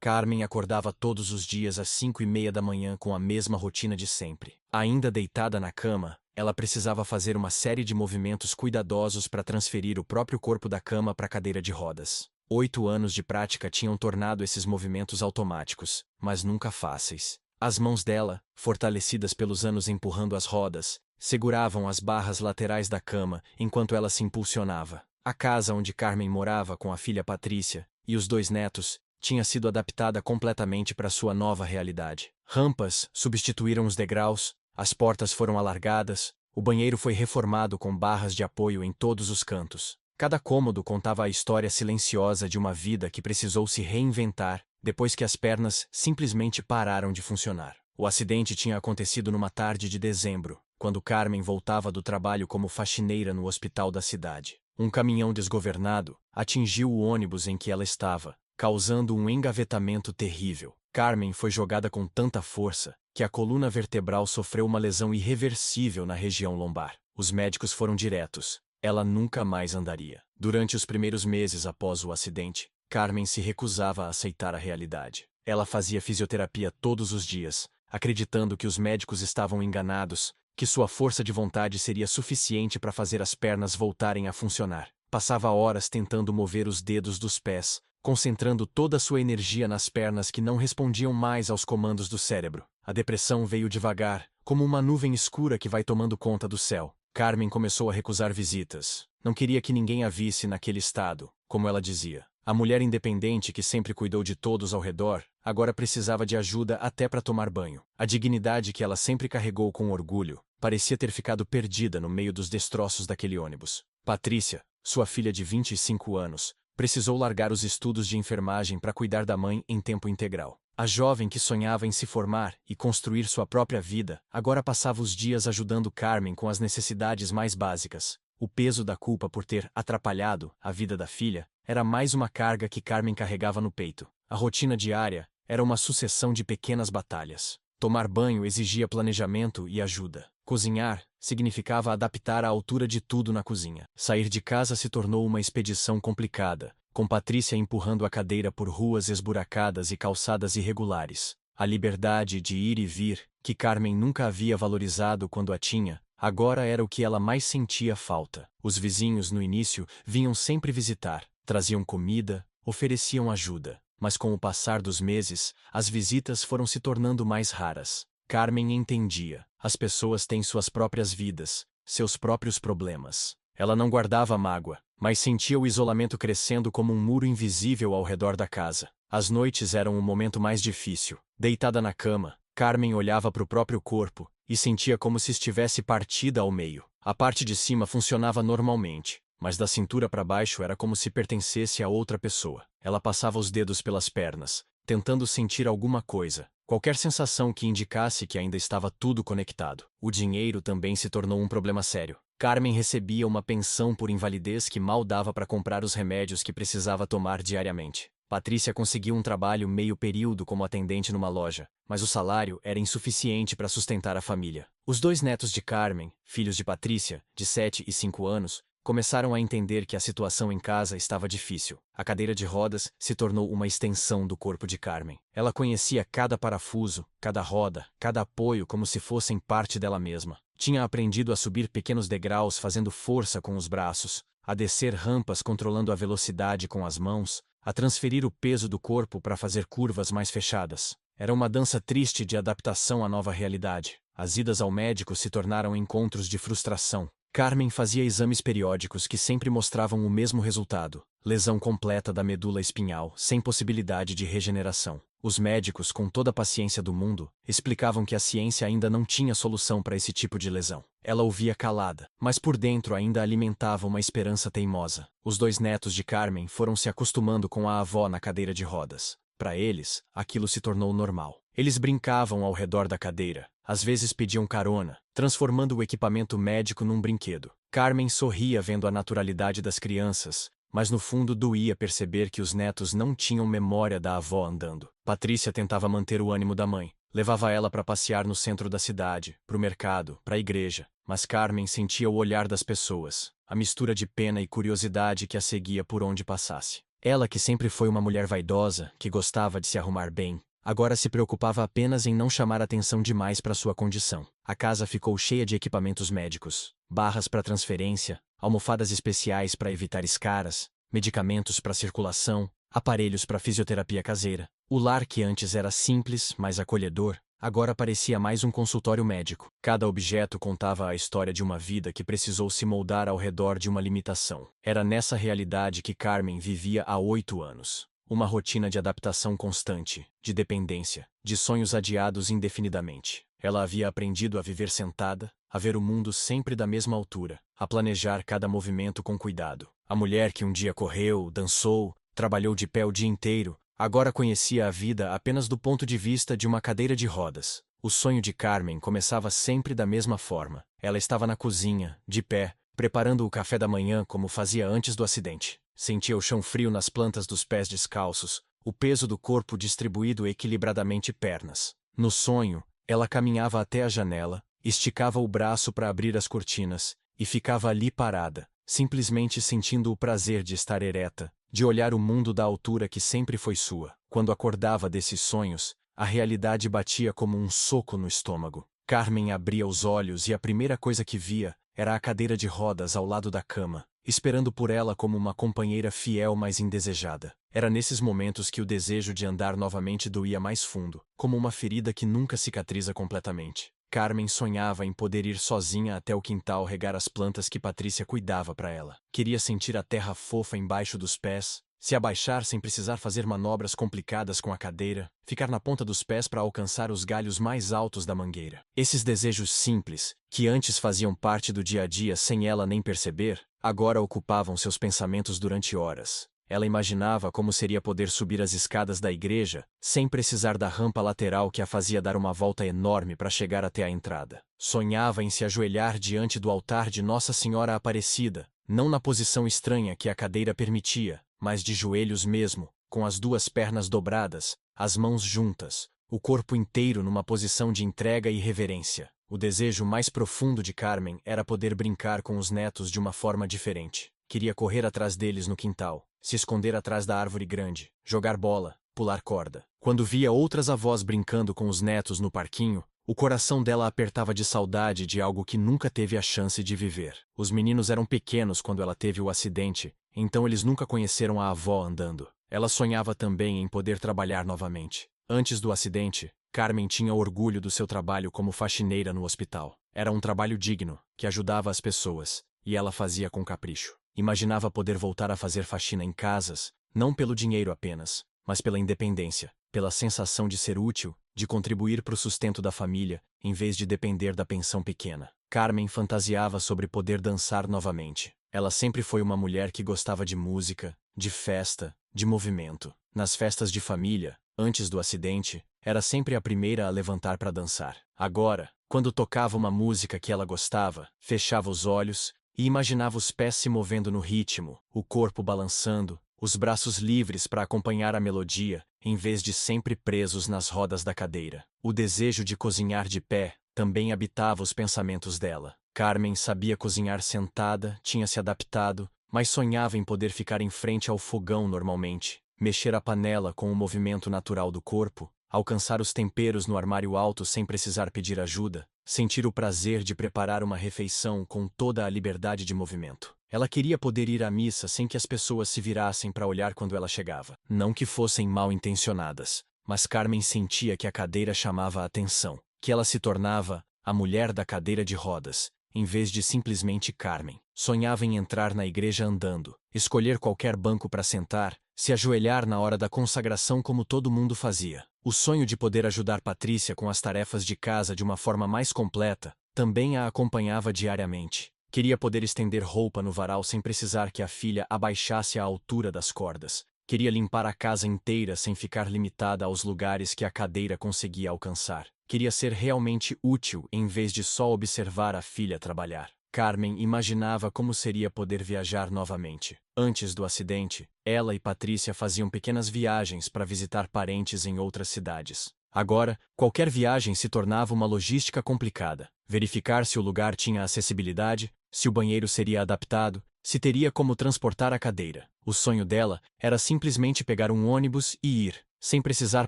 Carmen acordava todos os dias às 5:30 da manhã com a mesma rotina de sempre. Ainda deitada na cama, ela precisava fazer uma série de movimentos cuidadosos para transferir o próprio corpo da cama para a cadeira de rodas. 8 anos de prática tinham tornado esses movimentos automáticos, mas nunca fáceis. As mãos dela, fortalecidas pelos anos empurrando as rodas, seguravam as barras laterais da cama enquanto ela se impulsionava. A casa onde Carmen morava com a filha Patrícia e os 2 netos tinha sido adaptada completamente para sua nova realidade. Rampas substituíram os degraus, as portas foram alargadas, o banheiro foi reformado com barras de apoio em todos os cantos. Cada cômodo contava a história silenciosa de uma vida que precisou se reinventar depois que as pernas simplesmente pararam de funcionar. O acidente tinha acontecido numa tarde de dezembro, quando Carmen voltava do trabalho como faxineira no hospital da cidade. Um caminhão desgovernado atingiu o ônibus em que ela estava, causando um engavetamento terrível. Carmen foi jogada com tanta força que a coluna vertebral sofreu uma lesão irreversível na região lombar. Os médicos foram diretos. Ela nunca mais andaria. Durante os primeiros meses após o acidente, Carmen se recusava a aceitar a realidade. Ela fazia fisioterapia todos os dias, acreditando que os médicos estavam enganados, que sua força de vontade seria suficiente para fazer as pernas voltarem a funcionar. Passava horas tentando mover os dedos dos pés, concentrando toda a sua energia nas pernas que não respondiam mais aos comandos do cérebro. A depressão veio devagar, como uma nuvem escura que vai tomando conta do céu. Carmen começou a recusar visitas. Não queria que ninguém a visse naquele estado, como ela dizia. A mulher independente que sempre cuidou de todos ao redor, agora precisava de ajuda até para tomar banho. A dignidade que ela sempre carregou com orgulho parecia ter ficado perdida no meio dos destroços daquele ônibus. Patrícia, sua filha de 25 anos, precisou largar os estudos de enfermagem para cuidar da mãe em tempo integral. A jovem que sonhava em se formar e construir sua própria vida, agora passava os dias ajudando Carmen com as necessidades mais básicas. O peso da culpa por ter atrapalhado a vida da filha era mais uma carga que Carmen carregava no peito. A rotina diária era uma sucessão de pequenas batalhas. Tomar banho exigia planejamento e ajuda. Cozinhar significava adaptar a altura de tudo na cozinha. Sair de casa se tornou uma expedição complicada, com Patrícia empurrando a cadeira por ruas esburacadas e calçadas irregulares. A liberdade de ir e vir, que Carmen nunca havia valorizado quando a tinha, agora era o que ela mais sentia falta. Os vizinhos no início vinham sempre visitar, traziam comida, ofereciam ajuda. Mas com o passar dos meses, as visitas foram se tornando mais raras. Carmen entendia. As pessoas têm suas próprias vidas, seus próprios problemas. Ela não guardava mágoa, mas sentia o isolamento crescendo como um muro invisível ao redor da casa. As noites eram o momento mais difícil. Deitada na cama, Carmen olhava para o próprio corpo e sentia como se estivesse partida ao meio. A parte de cima funcionava normalmente, mas da cintura para baixo era como se pertencesse a outra pessoa. Ela passava os dedos pelas pernas, tentando sentir alguma coisa, qualquer sensação que indicasse que ainda estava tudo conectado. O dinheiro também se tornou um problema sério. Carmen recebia uma pensão por invalidez que mal dava para comprar os remédios que precisava tomar diariamente. Patrícia conseguiu um trabalho meio período como atendente numa loja, mas o salário era insuficiente para sustentar a família. Os 2 netos de Carmen, filhos de Patrícia, de 7 e 5 anos, começaram a entender que a situação em casa estava difícil. A cadeira de rodas se tornou uma extensão do corpo de Carmen. Ela conhecia cada parafuso, cada roda, cada apoio como se fossem parte dela mesma. Tinha aprendido a subir pequenos degraus fazendo força com os braços, a descer rampas controlando a velocidade com as mãos, a transferir o peso do corpo para fazer curvas mais fechadas. Era uma dança triste de adaptação à nova realidade. As idas ao médico se tornaram encontros de frustração. Carmen fazia exames periódicos que sempre mostravam o mesmo resultado: lesão completa da medula espinhal, sem possibilidade de regeneração. Os médicos, com toda a paciência do mundo, explicavam que a ciência ainda não tinha solução para esse tipo de lesão. Ela ouvia calada, mas por dentro ainda alimentava uma esperança teimosa. Os 2 netos de Carmen foram se acostumando com a avó na cadeira de rodas. Para eles, aquilo se tornou normal. Eles brincavam ao redor da cadeira, às vezes pediam carona, transformando o equipamento médico num brinquedo. Carmen sorria vendo a naturalidade das crianças, mas no fundo doía perceber que os netos não tinham memória da avó andando. Patrícia tentava manter o ânimo da mãe, levava ela para passear no centro da cidade, para o mercado, para a igreja, mas Carmen sentia o olhar das pessoas, a mistura de pena e curiosidade que a seguia por onde passasse. Ela, que sempre foi uma mulher vaidosa, que gostava de se arrumar bem, agora se preocupava apenas em não chamar atenção demais para sua condição. A casa ficou cheia de equipamentos médicos, barras para transferência, almofadas especiais para evitar escaras, medicamentos para circulação, aparelhos para fisioterapia caseira. O lar, que antes era simples, mas acolhedor, agora parecia mais um consultório médico. Cada objeto contava a história de uma vida que precisou se moldar ao redor de uma limitação. Era nessa realidade que Carmen vivia há 8 anos. Uma rotina de adaptação constante, de dependência, de sonhos adiados indefinidamente. Ela havia aprendido a viver sentada, a ver o mundo sempre da mesma altura, a planejar cada movimento com cuidado. A mulher que um dia correu, dançou, trabalhou de pé o dia inteiro, agora conhecia a vida apenas do ponto de vista de uma cadeira de rodas. O sonho de Carmen começava sempre da mesma forma. Ela estava na cozinha, de pé, preparando o café da manhã como fazia antes do acidente. Sentia o chão frio nas plantas dos pés descalços, o peso do corpo distribuído equilibradamente pernas. No sonho, ela caminhava até a janela, esticava o braço para abrir as cortinas, e ficava ali parada, simplesmente sentindo o prazer de estar ereta, de olhar o mundo da altura que sempre foi sua. Quando acordava desses sonhos, a realidade batia como um soco no estômago. Carmen abria os olhos e a primeira coisa que via era a cadeira de rodas ao lado da cama, esperando por ela como uma companheira fiel, mas indesejada. Era nesses momentos que o desejo de andar novamente doía mais fundo, como uma ferida que nunca cicatriza completamente. Carmen sonhava em poder ir sozinha até o quintal regar as plantas que Patrícia cuidava para ela. Queria sentir a terra fofa embaixo dos pés, se abaixar sem precisar fazer manobras complicadas com a cadeira, ficar na ponta dos pés para alcançar os galhos mais altos da mangueira. Esses desejos simples, que antes faziam parte do dia a dia sem ela nem perceber, agora ocupavam seus pensamentos durante horas. Ela imaginava como seria poder subir as escadas da igreja, sem precisar da rampa lateral que a fazia dar uma volta enorme para chegar até a entrada. Sonhava em se ajoelhar diante do altar de Nossa Senhora Aparecida, não na posição estranha que a cadeira permitia, mas de joelhos mesmo, com as 2 pernas dobradas, as mãos juntas, o corpo inteiro numa posição de entrega e reverência. O desejo mais profundo de Carmen era poder brincar com os netos de uma forma diferente. Queria correr atrás deles no quintal, se esconder atrás da árvore grande, jogar bola, pular corda. Quando via outras avós brincando com os netos no parquinho, o coração dela apertava de saudade de algo que nunca teve a chance de viver. Os meninos eram pequenos quando ela teve o acidente, então eles nunca conheceram a avó andando. Ela sonhava também em poder trabalhar novamente. Antes do acidente, Carmen tinha orgulho do seu trabalho como faxineira no hospital. Era um trabalho digno, que ajudava as pessoas, e ela fazia com capricho. Imaginava poder voltar a fazer faxina em casas, não pelo dinheiro apenas, mas pela independência, pela sensação de ser útil, de contribuir para o sustento da família, em vez de depender da pensão pequena. Carmen fantasiava sobre poder dançar novamente. Ela sempre foi uma mulher que gostava de música, de festa, de movimento. Nas festas de família, antes do acidente, era sempre a primeira a levantar para dançar. Agora, quando tocava uma música que ela gostava, fechava os olhos e imaginava os pés se movendo no ritmo, o corpo balançando, os braços livres para acompanhar a melodia, em vez de sempre presos nas rodas da cadeira. O desejo de cozinhar de pé também habitava os pensamentos dela. Carmen sabia cozinhar sentada, tinha se adaptado, mas sonhava em poder ficar em frente ao fogão normalmente, mexer a panela com o movimento natural do corpo, alcançar os temperos no armário alto sem precisar pedir ajuda, sentir o prazer de preparar uma refeição com toda a liberdade de movimento. Ela queria poder ir à missa sem que as pessoas se virassem para olhar quando ela chegava. Não que fossem mal intencionadas, mas Carmen sentia que a cadeira chamava a atenção, que ela se tornava a mulher da cadeira de rodas, em vez de simplesmente Carmen. Sonhava em entrar na igreja andando, escolher qualquer banco para sentar, se ajoelhar na hora da consagração como todo mundo fazia. O sonho de poder ajudar Patrícia com as tarefas de casa de uma forma mais completa também a acompanhava diariamente. Queria poder estender roupa no varal sem precisar que a filha abaixasse a altura das cordas. Queria limpar a casa inteira sem ficar limitada aos lugares que a cadeira conseguia alcançar. Queria ser realmente útil em vez de só observar a filha trabalhar. Carmen imaginava como seria poder viajar novamente. Antes do acidente, ela e Patrícia faziam pequenas viagens para visitar parentes em outras cidades. Agora, qualquer viagem se tornava uma logística complicada. Verificar se o lugar tinha acessibilidade, se o banheiro seria adaptado, se teria como transportar a cadeira. O sonho dela era simplesmente pegar um ônibus e ir, sem precisar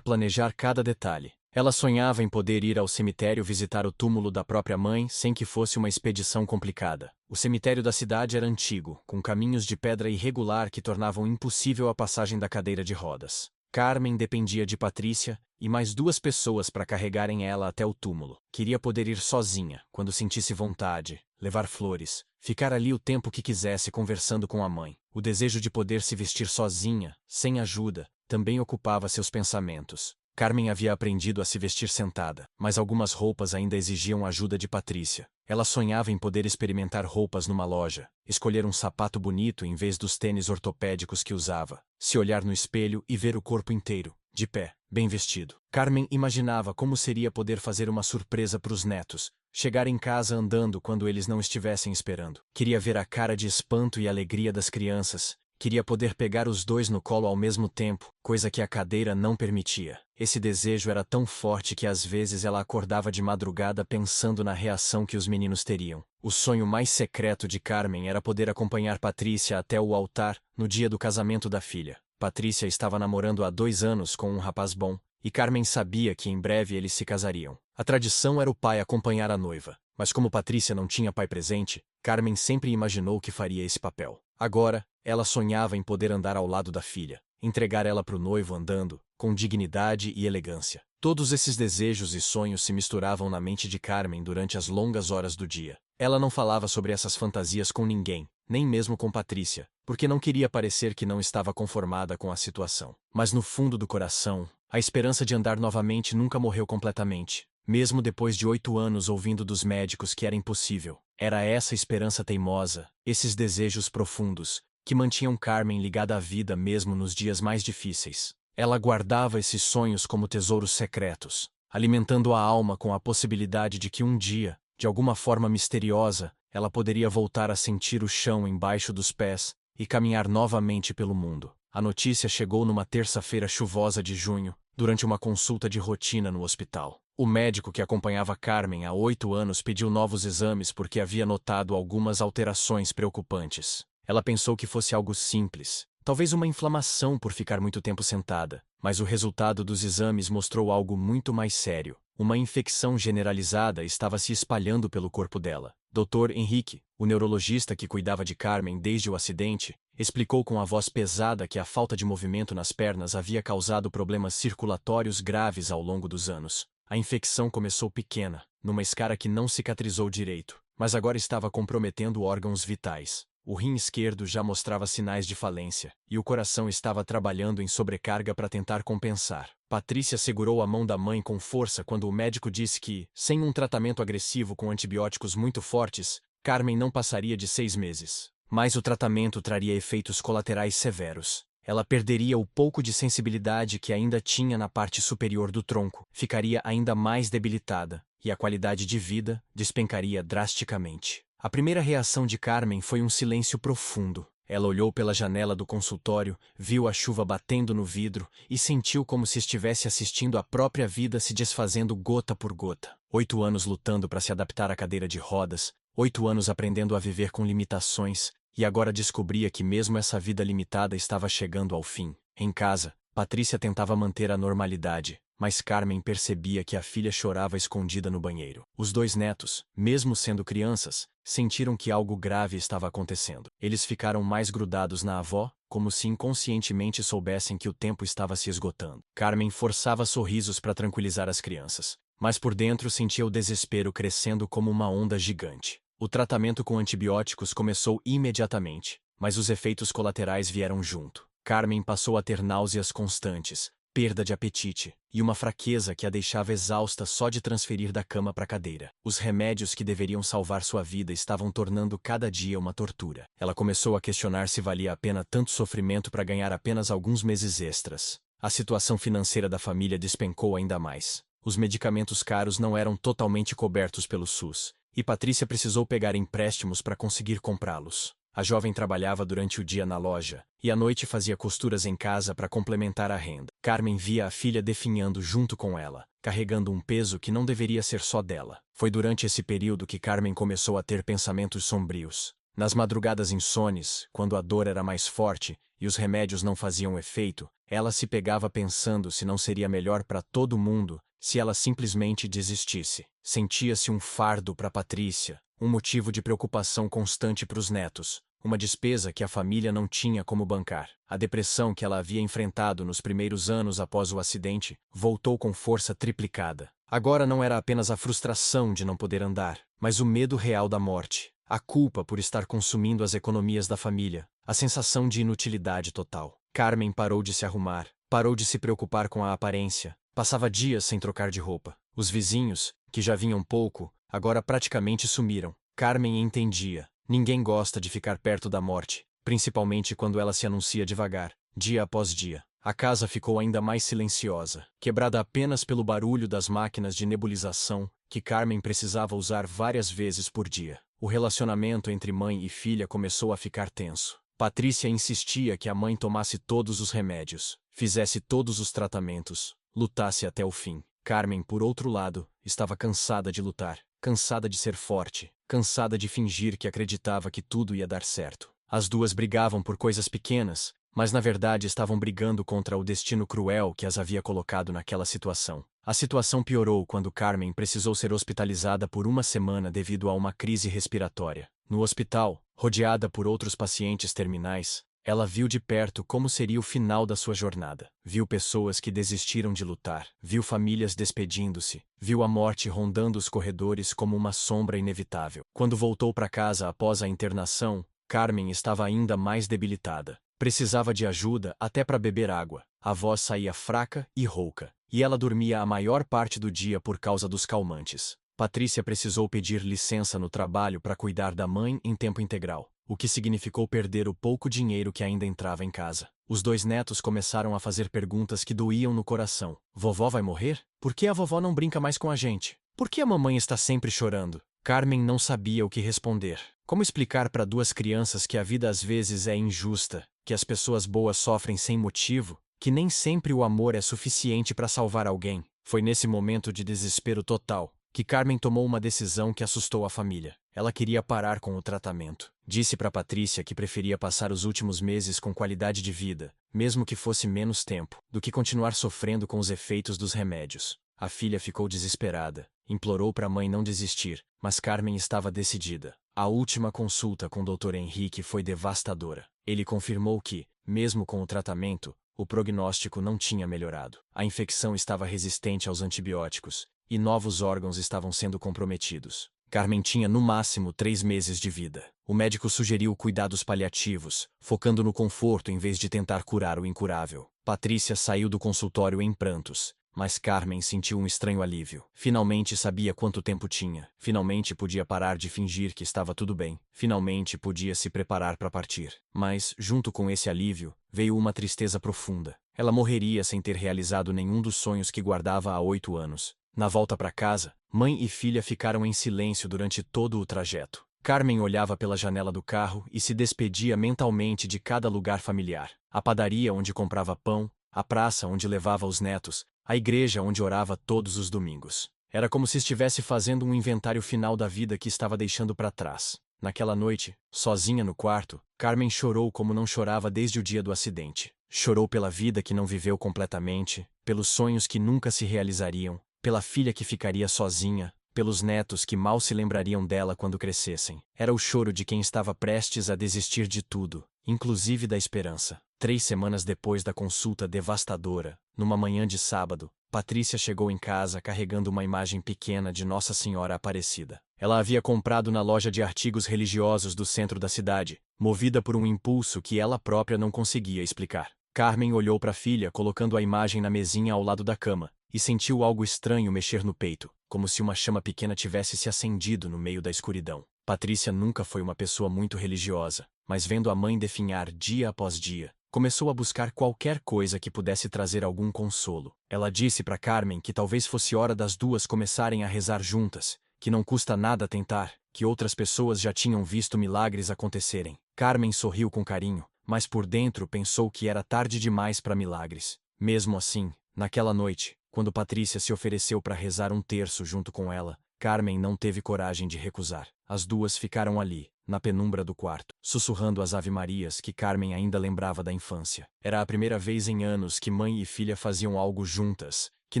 planejar cada detalhe. Ela sonhava em poder ir ao cemitério visitar o túmulo da própria mãe sem que fosse uma expedição complicada. O cemitério da cidade era antigo, com caminhos de pedra irregular que tornavam impossível a passagem da cadeira de rodas. Carmen dependia de Patrícia e mais 2 pessoas para carregarem ela até o túmulo. Queria poder ir sozinha, quando sentisse vontade, levar flores, ficar ali o tempo que quisesse conversando com a mãe. O desejo de poder se vestir sozinha, sem ajuda, também ocupava seus pensamentos. Carmen havia aprendido a se vestir sentada, mas algumas roupas ainda exigiam ajuda de Patrícia. Ela sonhava em poder experimentar roupas numa loja, escolher um sapato bonito em vez dos tênis ortopédicos que usava, se olhar no espelho e ver o corpo inteiro, de pé, bem vestido. Carmen imaginava como seria poder fazer uma surpresa para os netos, chegar em casa andando quando eles não estivessem esperando. Queria ver a cara de espanto e alegria das crianças. Queria poder pegar os 2 no colo ao mesmo tempo, coisa que a cadeira não permitia. Esse desejo era tão forte que às vezes ela acordava de madrugada pensando na reação que os meninos teriam. O sonho mais secreto de Carmen era poder acompanhar Patrícia até o altar no dia do casamento da filha. Patrícia estava namorando há 2 anos com um rapaz bom, e Carmen sabia que em breve eles se casariam. A tradição era o pai acompanhar a noiva, mas como Patrícia não tinha pai presente, Carmen sempre imaginou que faria esse papel. Agora, ela sonhava em poder andar ao lado da filha, entregar ela para o noivo andando, com dignidade e elegância. Todos esses desejos e sonhos se misturavam na mente de Carmen durante as longas horas do dia. Ela não falava sobre essas fantasias com ninguém, nem mesmo com Patrícia, porque não queria parecer que não estava conformada com a situação. Mas no fundo do coração, a esperança de andar novamente nunca morreu completamente. Mesmo depois de 8 anos ouvindo dos médicos que era impossível, era essa esperança teimosa, esses desejos profundos, que mantinham Carmen ligada à vida mesmo nos dias mais difíceis. Ela guardava esses sonhos como tesouros secretos, alimentando a alma com a possibilidade de que um dia, de alguma forma misteriosa, ela poderia voltar a sentir o chão embaixo dos pés e caminhar novamente pelo mundo. A notícia chegou numa terça-feira chuvosa de junho, durante uma consulta de rotina no hospital. O médico que acompanhava Carmen há 8 anos pediu novos exames porque havia notado algumas alterações preocupantes. Ela pensou que fosse algo simples, talvez uma inflamação por ficar muito tempo sentada, mas o resultado dos exames mostrou algo muito mais sério. Uma infecção generalizada estava se espalhando pelo corpo dela. Dr. Henrique, o neurologista que cuidava de Carmen desde o acidente, explicou com a voz pesada que a falta de movimento nas pernas havia causado problemas circulatórios graves ao longo dos anos. A infecção começou pequena, numa escara que não cicatrizou direito, mas agora estava comprometendo órgãos vitais. O rim esquerdo já mostrava sinais de falência, e o coração estava trabalhando em sobrecarga para tentar compensar. Patrícia segurou a mão da mãe com força quando o médico disse que, sem um tratamento agressivo com antibióticos muito fortes, Carmen não passaria de 6 meses. Mas o tratamento traria efeitos colaterais severos. Ela perderia o pouco de sensibilidade que ainda tinha na parte superior do tronco, ficaria ainda mais debilitada, e a qualidade de vida despencaria drasticamente. A primeira reação de Carmen foi um silêncio profundo. Ela olhou pela janela do consultório, viu a chuva batendo no vidro e sentiu como se estivesse assistindo a própria vida se desfazendo gota por gota. 8 anos lutando para se adaptar à cadeira de rodas, 8 anos aprendendo a viver com limitações, e agora descobria que mesmo essa vida limitada estava chegando ao fim. Em casa, Patrícia tentava manter a normalidade, mas Carmen percebia que a filha chorava escondida no banheiro. Os 2 netos, mesmo sendo crianças, sentiram que algo grave estava acontecendo. Eles ficaram mais grudados na avó, como se inconscientemente soubessem que o tempo estava se esgotando. Carmen forçava sorrisos para tranquilizar as crianças, mas por dentro sentia o desespero crescendo como uma onda gigante. O tratamento com antibióticos começou imediatamente, mas os efeitos colaterais vieram junto. Carmen passou a ter náuseas constantes, perda de apetite e uma fraqueza que a deixava exausta só de transferir da cama para a cadeira. Os remédios que deveriam salvar sua vida estavam tornando cada dia uma tortura. Ela começou a questionar se valia a pena tanto sofrimento para ganhar apenas alguns meses extras. A situação financeira da família despencou ainda mais. Os medicamentos caros não eram totalmente cobertos pelo SUS, e Patrícia precisou pegar empréstimos para conseguir comprá-los. A jovem trabalhava durante o dia na loja, e à noite fazia costuras em casa para complementar a renda. Carmen via a filha definhando junto com ela, carregando um peso que não deveria ser só dela. Foi durante esse período que Carmen começou a ter pensamentos sombrios. Nas madrugadas insones, quando a dor era mais forte e os remédios não faziam efeito, ela se pegava pensando se não seria melhor para todo mundo se ela simplesmente desistisse. Sentia-se um fardo para Patrícia, um motivo de preocupação constante para os netos, uma despesa que a família não tinha como bancar. A depressão que ela havia enfrentado nos primeiros anos após o acidente voltou com força triplicada. Agora não era apenas a frustração de não poder andar, mas o medo real da morte, a culpa por estar consumindo as economias da família, a sensação de inutilidade total. Carmen parou de se arrumar, parou de se preocupar com a aparência, passava dias sem trocar de roupa. Os vizinhos, que já vinham pouco, agora praticamente sumiram. Carmen entendia. Ninguém gosta de ficar perto da morte, principalmente quando ela se anuncia devagar, dia após dia. A casa ficou ainda mais silenciosa, quebrada apenas pelo barulho das máquinas de nebulização que Carmen precisava usar várias vezes por dia. O relacionamento entre mãe e filha começou a ficar tenso. Patrícia insistia que a mãe tomasse todos os remédios, fizesse todos os tratamentos, lutasse até o fim. Carmen, por outro lado, estava cansada de lutar, cansada de ser forte, cansada de fingir que acreditava que tudo ia dar certo. As duas brigavam por coisas pequenas, mas na verdade estavam brigando contra o destino cruel que as havia colocado naquela situação. A situação piorou quando Carmen precisou ser hospitalizada por uma semana devido a uma crise respiratória. No hospital, rodeada por outros pacientes terminais, ela viu de perto como seria o final da sua jornada. Viu pessoas que desistiram de lutar, viu famílias despedindo-se, viu a morte rondando os corredores como uma sombra inevitável. Quando voltou para casa após a internação, Carmen estava ainda mais debilitada. Precisava de ajuda até para beber água. A voz saía fraca e rouca, e ela dormia a maior parte do dia por causa dos calmantes. Patrícia precisou pedir licença no trabalho para cuidar da mãe em tempo integral, o que significou perder o pouco dinheiro que ainda entrava em casa. Os dois netos começaram a fazer perguntas que doíam no coração. Vovó vai morrer? Por que a vovó não brinca mais com a gente? Por que a mamãe está sempre chorando? Carmen não sabia o que responder. Como explicar para duas crianças que a vida às vezes é injusta, que as pessoas boas sofrem sem motivo, que nem sempre o amor é suficiente para salvar alguém? Foi nesse momento de desespero total que Carmen tomou uma decisão que assustou a família. Ela queria parar com o tratamento. Disse para Patrícia que preferia passar os últimos meses com qualidade de vida, mesmo que fosse menos tempo, do que continuar sofrendo com os efeitos dos remédios. A filha ficou desesperada, implorou para a mãe não desistir, mas Carmen estava decidida. A última consulta com o Dr. Henrique foi devastadora. Ele confirmou que, mesmo com o tratamento, o prognóstico não tinha melhorado. A infecção estava resistente aos antibióticos, e novos órgãos estavam sendo comprometidos. Carmen tinha no máximo 3 meses de vida. O médico sugeriu cuidados paliativos, focando no conforto em vez de tentar curar o incurável. Patrícia saiu do consultório em prantos, mas Carmen sentiu um estranho alívio. Finalmente sabia quanto tempo tinha. Finalmente podia parar de fingir que estava tudo bem. Finalmente podia se preparar para partir. Mas, junto com esse alívio, veio uma tristeza profunda. Ela morreria sem ter realizado nenhum dos sonhos que guardava há 8 anos. Na volta para casa, mãe e filha ficaram em silêncio durante todo o trajeto. Carmen olhava pela janela do carro e se despedia mentalmente de cada lugar familiar. A padaria onde comprava pão, a praça onde levava os netos, a igreja onde orava todos os domingos. Era como se estivesse fazendo um inventário final da vida que estava deixando para trás. Naquela noite, sozinha no quarto, Carmen chorou como não chorava desde o dia do acidente. Chorou pela vida que não viveu completamente, pelos sonhos que nunca se realizariam, pela filha que ficaria sozinha, pelos netos que mal se lembrariam dela quando crescessem. Era o choro de quem estava prestes a desistir de tudo, inclusive da esperança. 3 semanas depois da consulta devastadora, numa manhã de sábado, Patrícia chegou em casa carregando uma imagem pequena de Nossa Senhora Aparecida. Ela havia comprado na loja de artigos religiosos do centro da cidade, movida por um impulso que ela própria não conseguia explicar. Carmen olhou para a filha colocando a imagem na mesinha ao lado da cama, e sentiu algo estranho mexer no peito, como se uma chama pequena tivesse se acendido no meio da escuridão. Patrícia nunca foi uma pessoa muito religiosa, mas vendo a mãe definhar dia após dia, começou a buscar qualquer coisa que pudesse trazer algum consolo. Ela disse para Carmen que talvez fosse hora das duas começarem a rezar juntas, que não custa nada tentar, que outras pessoas já tinham visto milagres acontecerem. Carmen sorriu com carinho, mas por dentro pensou que era tarde demais para milagres. Mesmo assim, naquela noite, quando Patrícia se ofereceu para rezar um terço junto com ela, Carmen não teve coragem de recusar. As duas ficaram ali, na penumbra do quarto, sussurrando as ave-marias que Carmen ainda lembrava da infância. Era a primeira vez em anos que mãe e filha faziam algo juntas, que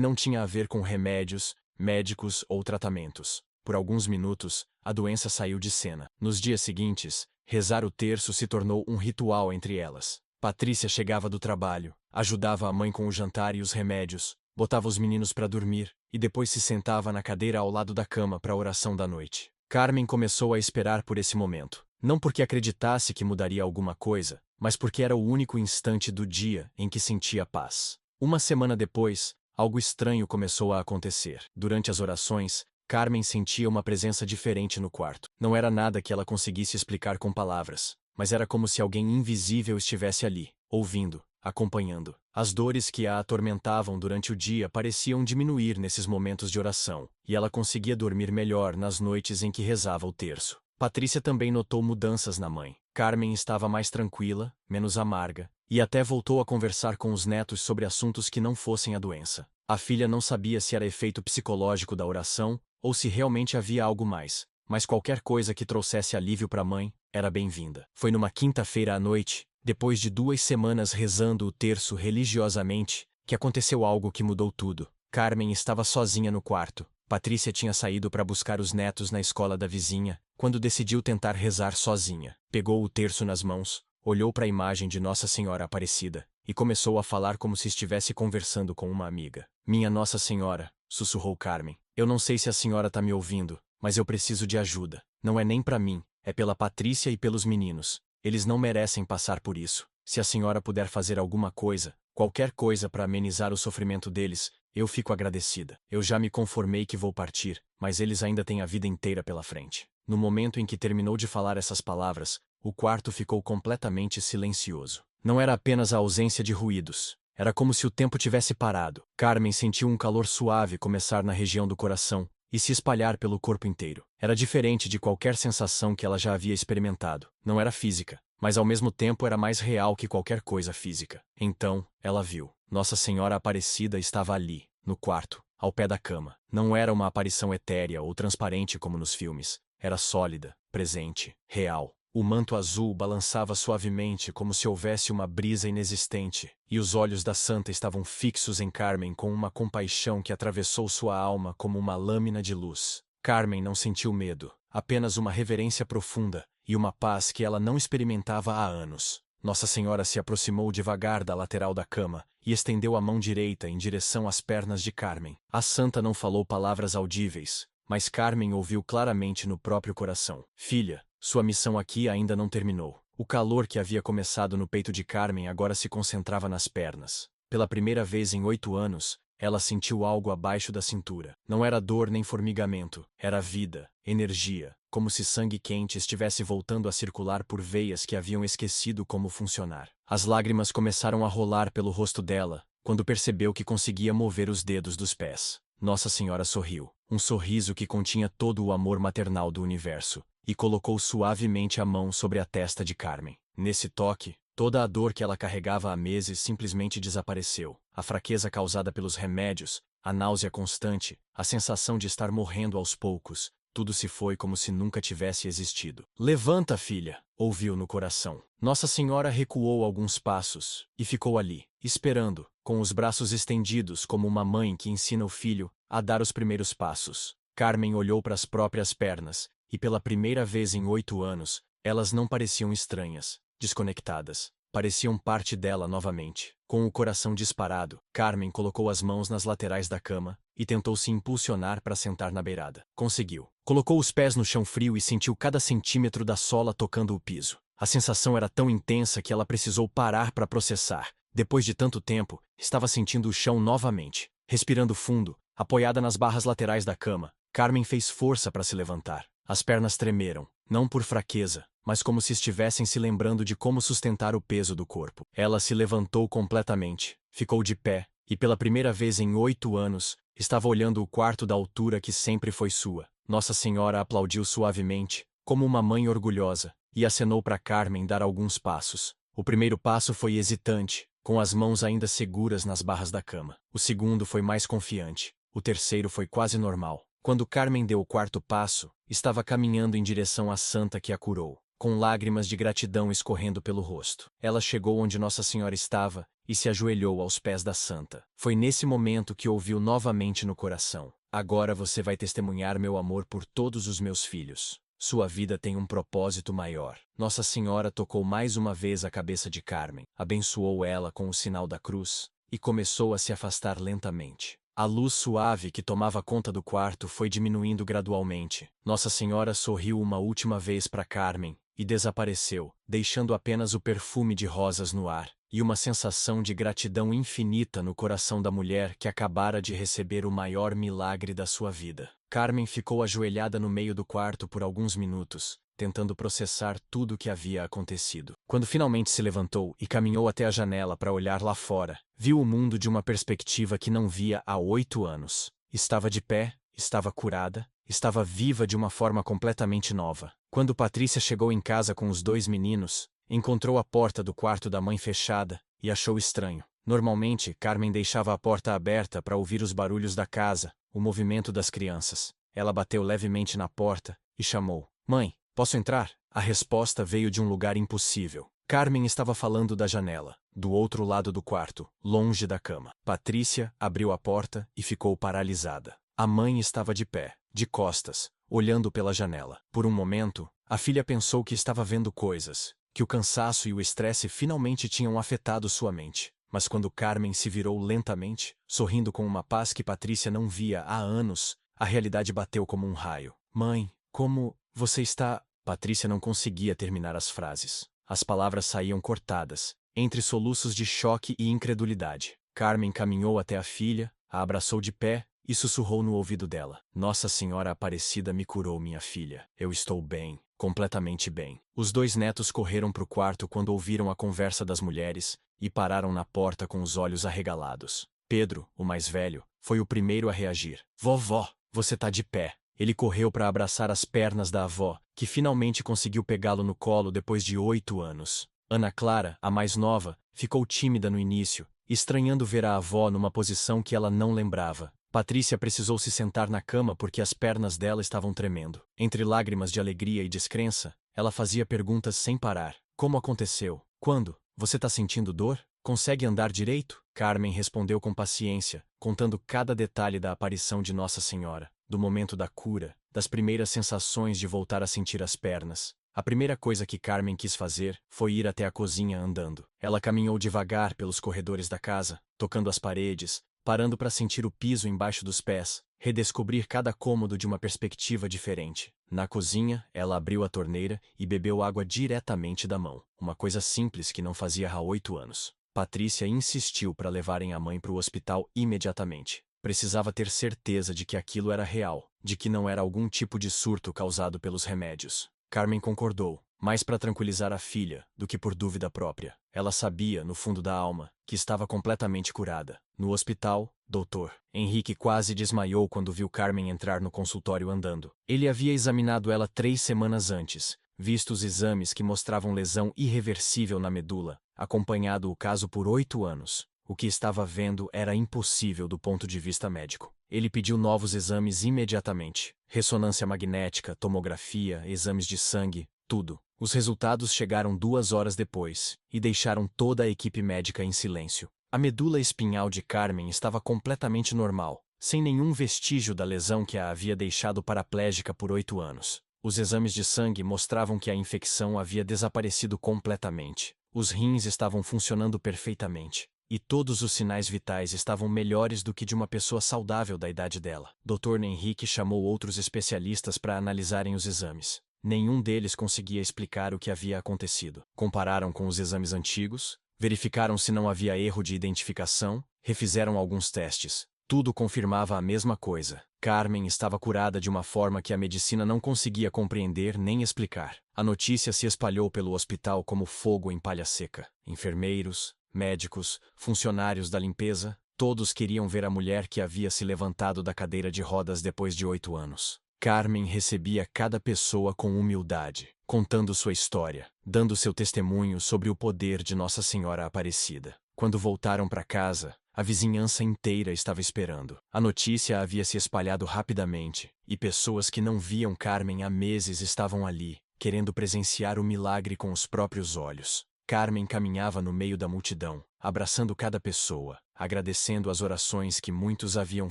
não tinha a ver com remédios, médicos ou tratamentos. Por alguns minutos, a doença saiu de cena. Nos dias seguintes, rezar o terço se tornou um ritual entre elas. Patrícia chegava do trabalho, ajudava a mãe com o jantar e os remédios, botava os meninos para dormir, e depois se sentava na cadeira ao lado da cama para a oração da noite. Carmen começou a esperar por esse momento. Não porque acreditasse que mudaria alguma coisa, mas porque era o único instante do dia em que sentia paz. Uma semana depois, algo estranho começou a acontecer. Durante as orações, Carmen sentia uma presença diferente no quarto. Não era nada que ela conseguisse explicar com palavras, mas era como se alguém invisível estivesse ali, ouvindo, acompanhando. As dores que a atormentavam durante o dia pareciam diminuir nesses momentos de oração, e ela conseguia dormir melhor nas noites em que rezava o terço. Patrícia também notou mudanças na mãe. Carmen estava mais tranquila, menos amarga, e até voltou a conversar com os netos sobre assuntos que não fossem a doença. A filha não sabia se era efeito psicológico da oração ou se realmente havia algo mais, mas qualquer coisa que trouxesse alívio para a mãe era bem-vinda. Foi numa quinta-feira à noite, depois de 2 semanas rezando o terço religiosamente, que aconteceu algo que mudou tudo. Carmen estava sozinha no quarto. Patrícia tinha saído para buscar os netos na escola da vizinha, quando decidiu tentar rezar sozinha. Pegou o terço nas mãos, olhou para a imagem de Nossa Senhora Aparecida e começou a falar como se estivesse conversando com uma amiga. Minha Nossa Senhora, sussurrou Carmen, eu não sei se a senhora está me ouvindo, mas eu preciso de ajuda. Não é nem para mim, é pela Patrícia e pelos meninos. Eles não merecem passar por isso. Se a senhora puder fazer alguma coisa, qualquer coisa para amenizar o sofrimento deles, eu fico agradecida. Eu já me conformei que vou partir, mas eles ainda têm a vida inteira pela frente. No momento em que terminou de falar essas palavras, o quarto ficou completamente silencioso. Não era apenas a ausência de ruídos. Era como se o tempo tivesse parado. Carmen sentiu um calor suave começar na região do coração e se espalhar pelo corpo inteiro. Era diferente de qualquer sensação que ela já havia experimentado. Não era física, mas ao mesmo tempo era mais real que qualquer coisa física. Então, ela viu. Nossa Senhora Aparecida estava ali, no quarto, ao pé da cama. Não era uma aparição etérea ou transparente como nos filmes. Era sólida, presente, real. O manto azul balançava suavemente como se houvesse uma brisa inexistente, e os olhos da santa estavam fixos em Carmen com uma compaixão que atravessou sua alma como uma lâmina de luz. Carmen não sentiu medo, apenas uma reverência profunda e uma paz que ela não experimentava há anos. Nossa Senhora se aproximou devagar da lateral da cama e estendeu a mão direita em direção às pernas de Carmen. A santa não falou palavras audíveis, mas Carmen ouviu claramente no próprio coração. Filha, sua missão aqui ainda não terminou. O calor que havia começado no peito de Carmen agora se concentrava nas pernas. Pela primeira vez em 8 anos, ela sentiu algo abaixo da cintura. Não era dor nem formigamento, era vida, energia, como se sangue quente estivesse voltando a circular por veias que haviam esquecido como funcionar. As lágrimas começaram a rolar pelo rosto dela, quando percebeu que conseguia mover os dedos dos pés. Nossa Senhora sorriu, um sorriso que continha todo o amor maternal do universo, e colocou suavemente a mão sobre a testa de Carmen. Nesse toque, toda a dor que ela carregava há meses simplesmente desapareceu. A fraqueza causada pelos remédios, a náusea constante, a sensação de estar morrendo aos poucos, tudo se foi como se nunca tivesse existido. Levanta, filha, ouviu no coração. Nossa Senhora recuou alguns passos e ficou ali, esperando, com os braços estendidos como uma mãe que ensina o filho a dar os primeiros passos. Carmen olhou para as próprias pernas, e pela primeira vez em 8 anos, elas não pareciam estranhas, desconectadas. Pareciam parte dela novamente. Com o coração disparado, Carmen colocou as mãos nas laterais da cama e tentou se impulsionar para sentar na beirada. Conseguiu. Colocou os pés no chão frio e sentiu cada centímetro da sola tocando o piso. A sensação era tão intensa que ela precisou parar para processar. Depois de tanto tempo, estava sentindo o chão novamente. Respirando fundo, apoiada nas barras laterais da cama, Carmen fez força para se levantar. As pernas tremeram, não por fraqueza, mas como se estivessem se lembrando de como sustentar o peso do corpo. Ela se levantou completamente, ficou de pé, e pela primeira vez em 8 anos, estava olhando o quarto da altura que sempre foi sua. Nossa Senhora aplaudiu suavemente, como uma mãe orgulhosa, e acenou para Carmen dar alguns passos. O primeiro passo foi hesitante, com as mãos ainda seguras nas barras da cama. O segundo foi mais confiante. O terceiro foi quase normal. Quando Carmen deu o quarto passo, estava caminhando em direção à santa que a curou, com lágrimas de gratidão escorrendo pelo rosto. Ela chegou onde Nossa Senhora estava e se ajoelhou aos pés da santa. Foi nesse momento que ouviu novamente no coração: agora você vai testemunhar meu amor por todos os meus filhos. Sua vida tem um propósito maior. Nossa Senhora tocou mais uma vez a cabeça de Carmen, abençoou ela com o sinal da cruz e começou a se afastar lentamente. A luz suave que tomava conta do quarto foi diminuindo gradualmente. Nossa Senhora sorriu uma última vez para Carmen e desapareceu, deixando apenas o perfume de rosas no ar e uma sensação de gratidão infinita no coração da mulher que acabara de receber o maior milagre da sua vida. Carmen ficou ajoelhada no meio do quarto por alguns minutos, tentando processar tudo o que havia acontecido. Quando finalmente se levantou e caminhou até a janela para olhar lá fora, viu o mundo de uma perspectiva que não via há 8 anos. Estava de pé, estava curada, estava viva de uma forma completamente nova. Quando Patrícia chegou em casa com os 2 meninos, encontrou a porta do quarto da mãe fechada e achou estranho. Normalmente, Carmen deixava a porta aberta para ouvir os barulhos da casa, o movimento das crianças. Ela bateu levemente na porta e chamou: "Mãe, posso entrar?" A resposta veio de um lugar impossível. Carmen estava falando da janela, do outro lado do quarto, longe da cama. Patrícia abriu a porta e ficou paralisada. A mãe estava de pé, de costas, olhando pela janela. Por um momento, a filha pensou que estava vendo coisas, que o cansaço e o estresse finalmente tinham afetado sua mente. Mas quando Carmen se virou lentamente, sorrindo com uma paz que Patrícia não via há anos, a realidade bateu como um raio. "Mãe, como você está?" Patrícia não conseguia terminar as frases. As palavras saíam cortadas, entre soluços de choque e incredulidade. Carmen caminhou até a filha, a abraçou de pé e sussurrou no ouvido dela: "Nossa Senhora Aparecida me curou, minha filha. Eu estou bem, completamente bem." Os 2 netos correram para o quarto quando ouviram a conversa das mulheres e pararam na porta com os olhos arregalados. Pedro, o mais velho, foi o primeiro a reagir. "Vovó, você tá de pé." Ele correu para abraçar as pernas da avó, que finalmente conseguiu pegá-lo no colo depois de 8 anos. Ana Clara, a mais nova, ficou tímida no início, estranhando ver a avó numa posição que ela não lembrava. Patrícia precisou se sentar na cama porque as pernas dela estavam tremendo. Entre lágrimas de alegria e descrença, ela fazia perguntas sem parar. "Como aconteceu? Quando? Você tá sentindo dor? Consegue andar direito?" Carmen respondeu com paciência, contando cada detalhe da aparição de Nossa Senhora, do momento da cura, das primeiras sensações de voltar a sentir as pernas. A primeira coisa que Carmen quis fazer foi ir até a cozinha andando. Ela caminhou devagar pelos corredores da casa, tocando as paredes, parando para sentir o piso embaixo dos pés, redescobrir cada cômodo de uma perspectiva diferente. Na cozinha, ela abriu a torneira e bebeu água diretamente da mão, uma coisa simples que não fazia há 8 anos. Patrícia insistiu para levarem a mãe para o hospital imediatamente. Precisava ter certeza de que aquilo era real, de que não era algum tipo de surto causado pelos remédios. Carmen concordou, mais para tranquilizar a filha do que por dúvida própria. Ela sabia, no fundo da alma, que estava completamente curada. No hospital, Dr. Henrique quase desmaiou quando viu Carmen entrar no consultório andando. Ele havia examinado ela 3 semanas antes, visto os exames que mostravam lesão irreversível na medula, acompanhado o caso por 8 anos. O que estava vendo era impossível do ponto de vista médico. Ele pediu novos exames imediatamente. Ressonância magnética, tomografia, exames de sangue, tudo. Os resultados chegaram 2 horas depois e deixaram toda a equipe médica em silêncio. A medula espinhal de Carmen estava completamente normal, sem nenhum vestígio da lesão que a havia deixado paraplégica por 8 anos. Os exames de sangue mostravam que a infecção havia desaparecido completamente. Os rins estavam funcionando perfeitamente. E todos os sinais vitais estavam melhores do que de uma pessoa saudável da idade dela. Dr. Henrique chamou outros especialistas para analisarem os exames. Nenhum deles conseguia explicar o que havia acontecido. Compararam com os exames antigos, verificaram se não havia erro de identificação, refizeram alguns testes. Tudo confirmava a mesma coisa. Carmen estava curada de uma forma que a medicina não conseguia compreender nem explicar. A notícia se espalhou pelo hospital como fogo em palha seca. Enfermeiros, médicos, funcionários da limpeza, todos queriam ver a mulher que havia se levantado da cadeira de rodas depois de 8 anos. Carmen recebia cada pessoa com humildade, contando sua história, dando seu testemunho sobre o poder de Nossa Senhora Aparecida. Quando voltaram para casa, A vizinhança inteira estava esperando. A notícia havia se espalhado rapidamente, e pessoas que não viam Carmen há meses estavam ali, querendo presenciar o milagre com os próprios olhos. Carmen caminhava no meio da multidão, abraçando cada pessoa, agradecendo as orações que muitos haviam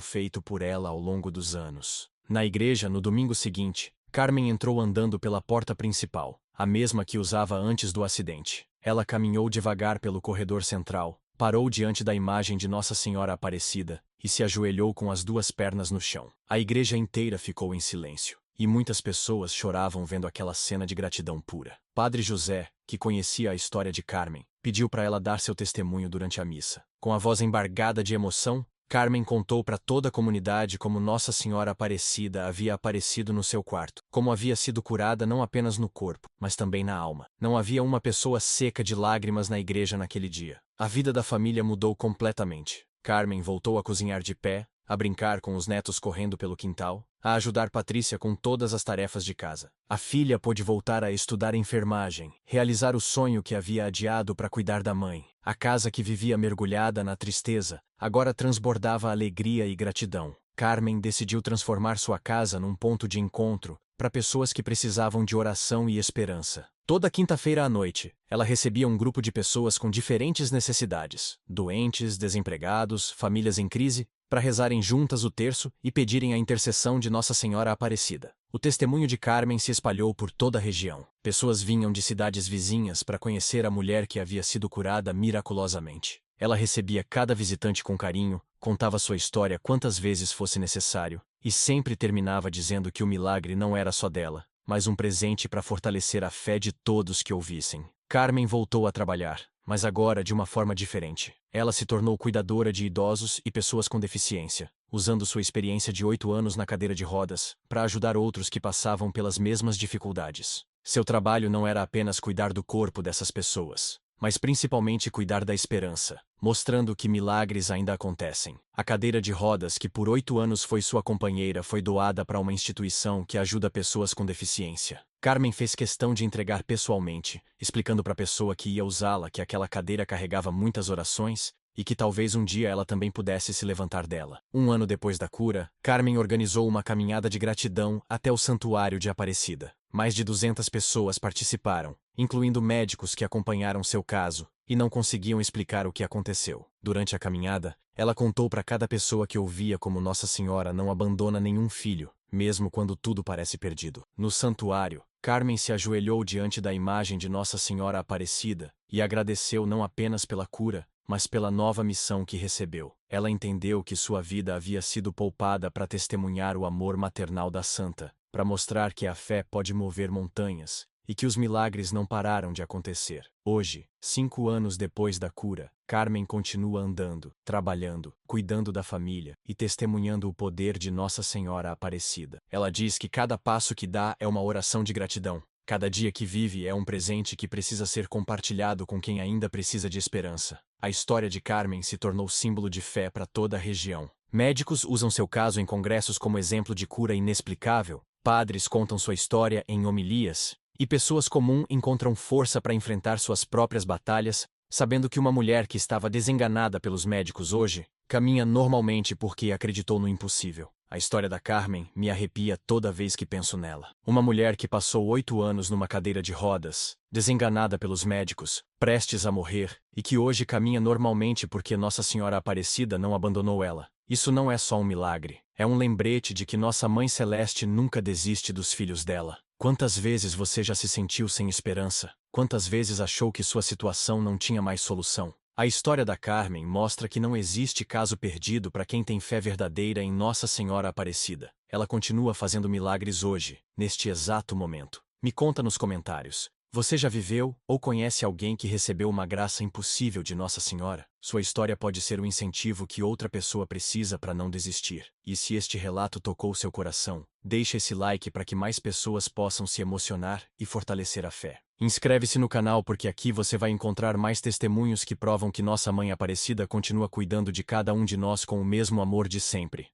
feito por ela ao longo dos anos. Na igreja, no domingo seguinte, Carmen entrou andando pela porta principal, a mesma que usava antes do acidente. Ela caminhou devagar pelo corredor central, parou diante da imagem de Nossa Senhora Aparecida e se ajoelhou com as duas pernas no chão. A igreja inteira ficou em silêncio, e muitas pessoas choravam vendo aquela cena de gratidão pura. Padre José, que conhecia a história de Carmen, pediu para ela dar seu testemunho durante a missa. Com a voz embargada de emoção, Carmen contou para toda a comunidade como Nossa Senhora Aparecida havia aparecido no seu quarto, como havia sido curada não apenas no corpo, mas também na alma. Não havia uma pessoa seca de lágrimas na igreja naquele dia. A vida da família mudou completamente. Carmen voltou a cozinhar de pé, a brincar com os netos correndo pelo quintal, a ajudar Patrícia com todas as tarefas de casa. A filha pôde voltar a estudar enfermagem, realizar o sonho que havia adiado para cuidar da mãe. A casa que vivia mergulhada na tristeza, agora transbordava alegria e gratidão. Carmen decidiu transformar sua casa num ponto de encontro para pessoas que precisavam de oração e esperança. Toda quinta-feira à noite, ela recebia um grupo de pessoas com diferentes necessidades, doentes, desempregados, famílias em crise, para rezarem juntas o terço e pedirem a intercessão de Nossa Senhora Aparecida. O testemunho de Carmen se espalhou por toda a região. Pessoas vinham de cidades vizinhas para conhecer a mulher que havia sido curada miraculosamente. Ela recebia cada visitante com carinho, contava sua história quantas vezes fosse necessário, e sempre terminava dizendo que o milagre não era só dela, mas um presente para fortalecer a fé de todos que ouvissem. Carmen voltou a trabalhar, mas agora de uma forma diferente. Ela se tornou cuidadora de idosos e pessoas com deficiência, usando sua experiência de 8 anos na cadeira de rodas, para ajudar outros que passavam pelas mesmas dificuldades. Seu trabalho não era apenas cuidar do corpo dessas pessoas, mas principalmente cuidar da esperança, mostrando que milagres ainda acontecem. A cadeira de rodas que por 8 anos foi sua companheira foi doada para uma instituição que ajuda pessoas com deficiência. Carmen fez questão de entregar pessoalmente, explicando para a pessoa que ia usá-la que aquela cadeira carregava muitas orações e que talvez um dia ela também pudesse se levantar dela. 1 ano depois da cura, Carmen organizou uma caminhada de gratidão até o Santuário de Aparecida. Mais de 200 pessoas participaram, incluindo médicos que acompanharam seu caso e não conseguiam explicar o que aconteceu. Durante a caminhada, ela contou para cada pessoa que ouvia como Nossa Senhora não abandona nenhum filho, mesmo quando tudo parece perdido. No santuário, Carmen se ajoelhou diante da imagem de Nossa Senhora Aparecida e agradeceu não apenas pela cura, mas pela nova missão que recebeu. Ela entendeu que sua vida havia sido poupada para testemunhar o amor maternal da santa, para mostrar que a fé pode mover montanhas, e que os milagres não pararam de acontecer. Hoje, 5 anos depois da cura, Carmen continua andando, trabalhando, cuidando da família e testemunhando o poder de Nossa Senhora Aparecida. Ela diz que cada passo que dá é uma oração de gratidão. Cada dia que vive é um presente que precisa ser compartilhado com quem ainda precisa de esperança. A história de Carmen se tornou símbolo de fé para toda a região. Médicos usam seu caso em congressos como exemplo de cura inexplicável, padres contam sua história em homilias, e pessoas comuns encontram força para enfrentar suas próprias batalhas, sabendo que uma mulher que estava desenganada pelos médicos hoje, caminha normalmente porque acreditou no impossível. A história da Carmen me arrepia toda vez que penso nela. Uma mulher que passou 8 anos numa cadeira de rodas, desenganada pelos médicos, prestes a morrer, e que hoje caminha normalmente porque Nossa Senhora Aparecida não abandonou ela. Isso não é só um milagre, é um lembrete de que Nossa Mãe Celeste nunca desiste dos filhos dela. Quantas vezes você já se sentiu sem esperança? Quantas vezes achou que sua situação não tinha mais solução? A história da Carmen mostra que não existe caso perdido para quem tem fé verdadeira em Nossa Senhora Aparecida. Ela continua fazendo milagres hoje, neste exato momento. Me conta nos comentários. Você já viveu ou conhece alguém que recebeu uma graça impossível de Nossa Senhora? Sua história pode ser o incentivo que outra pessoa precisa para não desistir. E se este relato tocou seu coração, deixe esse like para que mais pessoas possam se emocionar e fortalecer a fé. Inscreve-se no canal porque aqui você vai encontrar mais testemunhos que provam que Nossa Mãe Aparecida continua cuidando de cada um de nós com o mesmo amor de sempre.